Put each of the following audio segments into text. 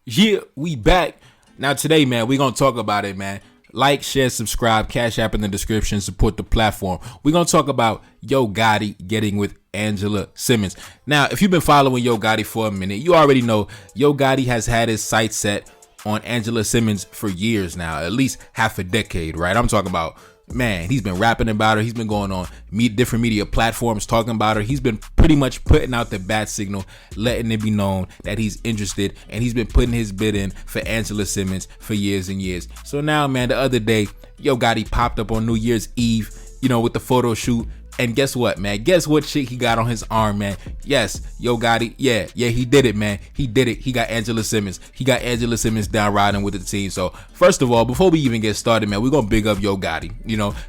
Yeah, we back. Now today, man, we're going to talk about it, man. Like, share, subscribe, Cash App in the description, support the platform. We're going to talk about Yo Gotti getting with Angela Simmons. Now, if you've been following Yo Gotti for a minute, you already know Yo Gotti has had his sights set on Angela Simmons for years now, at least half a decade, right? I'm talking about, man, he's been rapping about her. He's been going on different media platforms talking about her. He's been pretty much putting out the bat signal, letting it be known that he's interested, and he's been putting his bid in for Angela Simmons for years and years. So now, man, the other day, Yo Gotti popped up on New Year's Eve, with the photo shoot. And guess what, man? Guess what shit he got on his arm, man? Yes, Yo Gotti, yeah, he did it, man. He did it. He got Angela Simmons. He got Angela Simmons down riding with the team. So, first of all, before we even get started, man, we're going to big up Yo Gotti.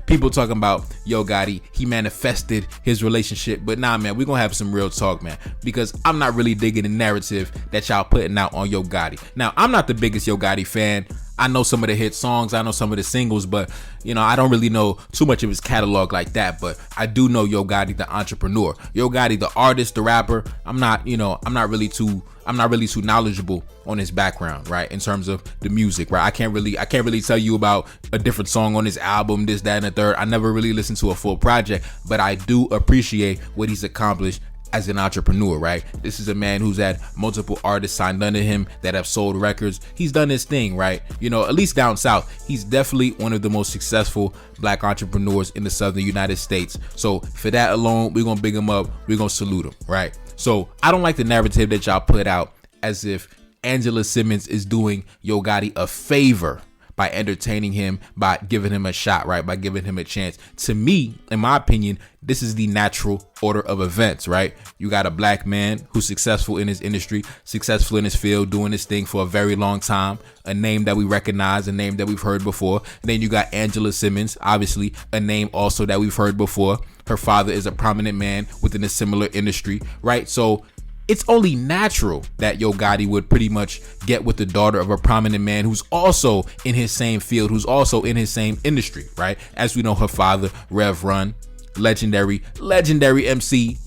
People talking about Yo Gotti, he manifested his relationship. But nah, man, we're going to have some real talk, man. Because I'm not really digging the narrative that y'all putting out on Yo Gotti. Now, I'm not the biggest Yo Gotti fan. I know some of the hit songs, I know some of the singles, but I don't really know too much of his catalog like that. But I do know Yo Gotti, the entrepreneur. Yo Gotti, the artist, the rapper. I'm not really too knowledgeable on his background, right? In terms of the music, right? I can't really tell you about a different song on his album, this, that, and the third. I never really listened to a full project, but I do appreciate what he's accomplished as an entrepreneur, right? This is a man who's had multiple artists signed under him that have sold records. He's done his thing, right? At least down south, he's definitely one of the most successful black entrepreneurs in the southern United States. So for that alone, we're gonna big him up. We're gonna salute him, right? So I don't like the narrative that y'all put out as if Angela Simmons is doing Yo Gotti a favor by entertaining him, by giving him a shot, right? By giving him a chance. To me, in my opinion, this is the natural order of events, right? You got a black man who's successful in his industry, successful in his field, doing his thing for a very long time, a name that we recognize, a name that we've heard before. And then you got Angela Simmons, obviously a name also that we've heard before. Her father is a prominent man within a similar industry, right? So it's only natural that Yo Gotti would pretty much get with the daughter of a prominent man who's also in his same field, who's also in his same industry, right? As we know, her father, Rev Run, legendary MC,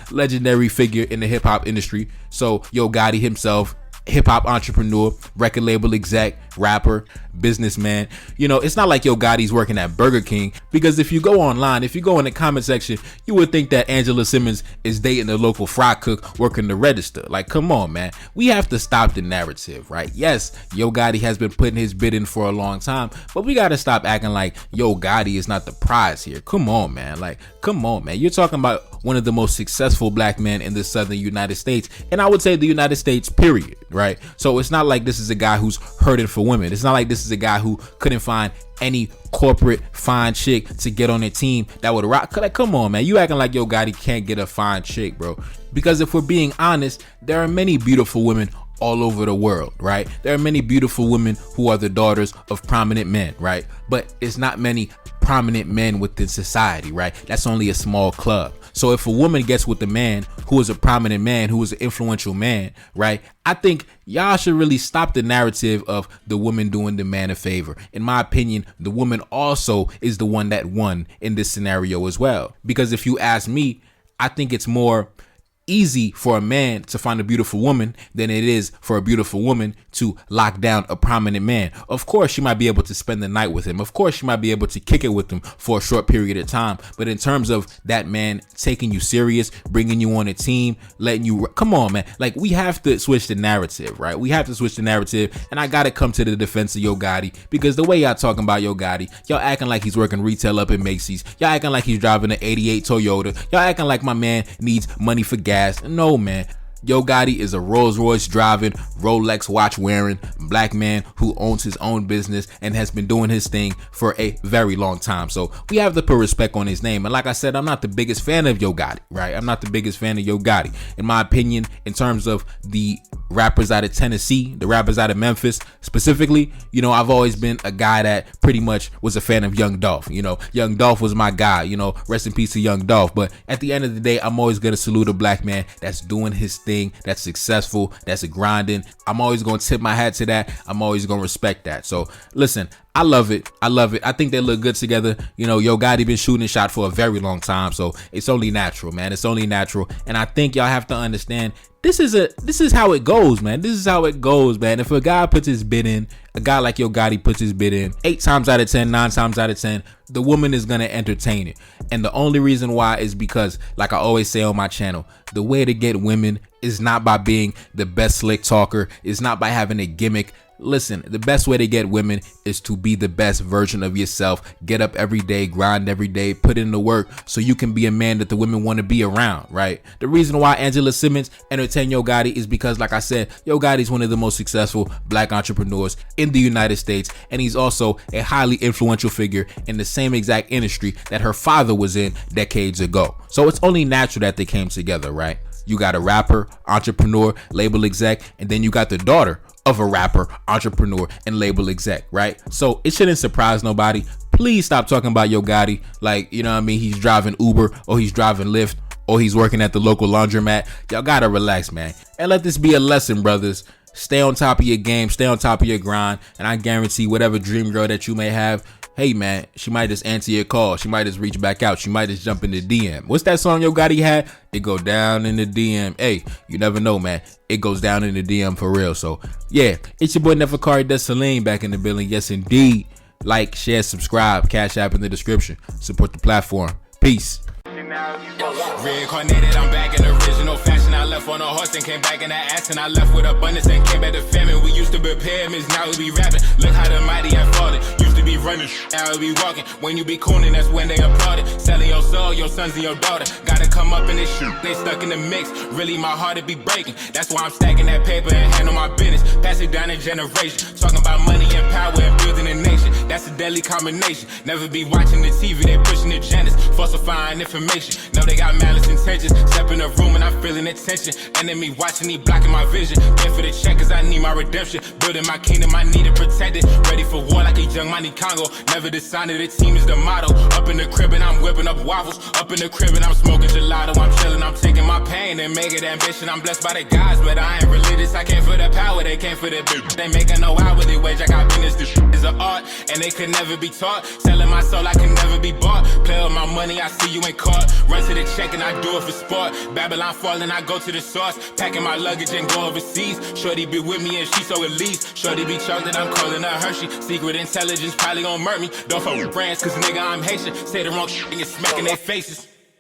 legendary figure in the hip hop industry. So Yo Gotti himself, hip hop entrepreneur, record label exec, rapper, businessman. It's not like Yo Gotti's working at Burger King, because if you go online, if you go in the comment section, you would think that Angela Simmons is dating the local fry cook working the register. Like, come on, man. We have to stop the narrative, right? Yes, Yo Gotti has been putting his bid in for a long time, but we got to stop acting like Yo Gotti is not the prize here. Come on, man. You're talking about one of the most successful black men in the southern United States, and I would say the United States, period, right? So it's not like this is a guy who's hurting for women. It's not like this is a guy who couldn't find any corporate fine chick to get on their team that would rock. Like, come on, man. You acting like Yo Gotti can't get a fine chick, bro. Because if we're being honest, there are many beautiful women all over the world, right? There are many beautiful women who are the daughters of prominent men, right? But it's not many prominent men within society, right? That's only a small club. So if a woman gets with a man who is a prominent man, who is an influential man, right? I think y'all should really stop the narrative of the woman doing the man a favor. In my opinion, the woman also is the one that won in this scenario as well. Because if you ask me, I think it's more easy for a man to find a beautiful woman than it is for a beautiful woman to lock down a prominent man. Of course, she might be able to spend the night with him. Of course, she might be able to kick it with him for a short period of time. But in terms of that man taking you serious, bringing you on a team, letting you, come on, man. Like, we have to switch the narrative, right? We have to switch the narrative. And I got to come to the defense of Yo Gotti, because the way y'all talking about Yo Gotti, y'all acting like he's working retail up in Macy's. Y'all acting like he's driving an 88 Toyota. Y'all acting like my man needs money for gas. No, man. Yo Gotti is a Rolls Royce driving, Rolex watch wearing black man who owns his own business and has been doing his thing for a very long time. So we have to put respect on his name. And like I said, I'm not the biggest fan of Yo Gotti, right? I'm not the biggest fan of Yo Gotti. In my opinion, in terms of the rappers out of Tennessee, the rappers out of Memphis specifically, I've always been a guy that pretty much was a fan of Young Dolph. Young Dolph was my guy, rest in peace to Young Dolph. But at the end of the day, I'm always going to salute a black man that's doing his thing, that's successful, that's a grinding. I'm always going to tip my hat to that. I'm always going to respect that. So listen, I love it. I think they look good together. Yo Gotti been shooting shot for a very long time, so it's only natural, man. It's only natural. And I think y'all have to understand, this is how it goes, man. This is how it goes, man. If a guy puts his bid in, a guy like Yo Gotti puts his bid in, 8 times out of 10, 9 times out of 10, the woman is gonna entertain it. And the only reason why is because, like I always say on my channel, the way to get women is not by being the best slick talker, it's not by having a gimmick. Listen, the best way to get women is to be the best version of yourself. Get up every day, grind every day, put in the work so you can be a man that the women want to be around, right? The reason why Angela Simmons entertained Yo Gotti is because, like I said, Yo Gotti is one of the most successful black entrepreneurs in the United States, and he's also a highly influential figure in the same exact industry that her father was in decades ago. So it's only natural that they came together, right? You got a rapper, entrepreneur, label exec, and then you got the daughter of a rapper, entrepreneur, and label exec, right? So it shouldn't surprise nobody. Please stop talking about Yo Gotti like, you know what I mean, he's driving Uber or he's driving Lyft or he's working at the local laundromat. Y'all gotta relax, man. And let this be a lesson, brothers. Stay on top of your game, stay on top of your grind, and I guarantee whatever dream girl that you may have, hey man, she might just answer your call. She might just reach back out. She might just jump in the DM. What's that song Yo Gotti had? It go down in the DM. Hey, you never know, man. It goes down in the DM for real. So yeah, it's your boy Neferkari Desalegn back in the building. Yes, indeed. Like, share, subscribe. Cash App in the description. Support the platform. Peace. Reincarnated, I'm back in original fashion. I left on a horse and came back in the ass, and I left with abundance and came back to famine. We used to be pyramids, now we be rapping. Look how the mighty have fallen. Used to be running, now we be walking. When you be cooning, that's when they applauded. Selling your soul, your sons and your daughter. Gotta come up in this shit, they stuck in the mix. Really, my heart it be breaking. That's why I'm stacking that paper and handle my business. Pass it down in generation. Talking about money and power and building a nation. That's a deadly combination. Never be watching the TV, they pushing agendas, falsifying information. Know they got malice intentions. Step in the room and I'm feeling the tension. Enemy watching, he blocking my vision. Came for the check cause I need my redemption. Building my kingdom, I need it protected. Ready for war like a young Money Congo. Never decided the team is the motto. Up in the crib and I'm whipping up waffles. Up in the crib and I'm smoking gelato. I'm chilling, I'm taking my pain and make it ambition. I'm blessed by the gods, but I ain't religious. I came for the power, they came for the bitch. They making no hourly wage, I got business. This shit is an art and they could never be taught. Selling my soul, I can never be bought. Play with my money, I see you ain't caught. Run to the check and I do it for sport. Babylon falling, I go to the source. Packing my luggage and go overseas. Shorty be with me and she so elite. Shorty be chocolate, I'm calling her Hershey. Secret intelligence probably gon' murk me. Don't fuck with brands cause nigga I'm Haitian. Say the wrong shit and you're smacking their faces.